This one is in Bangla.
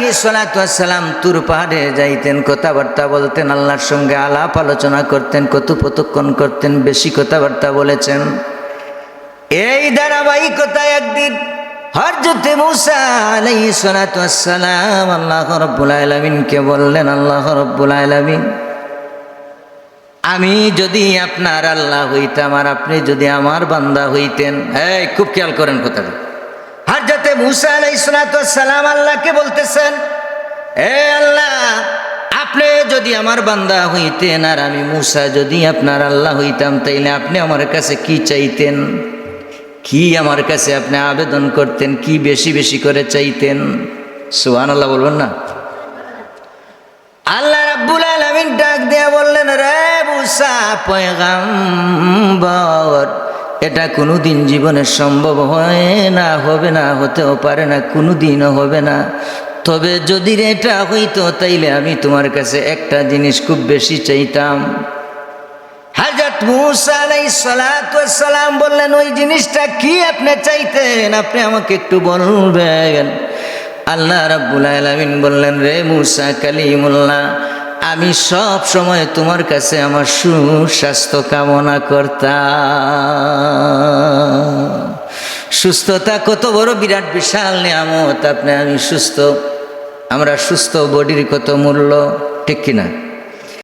আলাইহিস সালাতু ওয়াস সালাম তুর পাহাড়ে যাইতেন, কথাবার্তা বলতেন, আল্লাহর সঙ্গে আলাপ আলোচনা করতেন, কথোপকথন করতেন, বেশি কথাবার্তা বলেছেন। এই ধারাবাহিকতায় একদিন হযরত মূসা আলাইহিস সালাতু ওয়াস সালাম আল্লাহ রাব্বুল আলামিনকে বললেন, আল্লাহ রাব্বুল আলামিন, আমি যদি আপনার আল্লাহ হইতাম আর আপনি যদি আমার বান্দা হইতেন। এই খুব খেয়াল করেন কথাটা। হযরত মূসা আলাইহিস সালাতু ওয়াস সালাম আল্লাহকে বলতেছেন, এ আল্লাহ, আপনি যদি আমার বান্দা হইতেন আর আমি মূসা যদি আপনার আল্লাহ হইতাম, তাইলে আপনি আমার কাছে কি চাইতেন, কি আমার কাছে আপনি আবেদন করতেন, কি বেশি বেশি করে চাইতেন? সুবহানাল্লাহ বলবেন না? আল্লাহ রাব্বুল আলামিন ডাক দিয়া বললেন, রে মূসা পয়গম্বর, এটা কোনোদিন জীবনে সম্ভব হয় না, হবে না, হতেও পারে না, কোনোদিনও হবে না। তবে যদি এটা হইতো তাইলে আমি তোমার কাছে একটা জিনিস খুব বেশি চাইতাম। হযরত মূসা আলাইহিস সালাতু ওয়াস সালাম বললেন, ওই জিনিসটা কি আপনি চাইতেন, আপনি আমাকে একটু বলবেন? আল্লাহ রাব্বুল আলামিন বললেন, রে মূসা কালিমুল্লাহ, আমি সব সময় তোমার কাছে আমার সুস্বাস্থ্য কামনা করতাম। সুস্থতা কত বড় বিরাট বিশাল নিয়ামত। আমি সুস্থ, আমরা সুস্থ বডির কত মূল্য, ঠিক কিনা?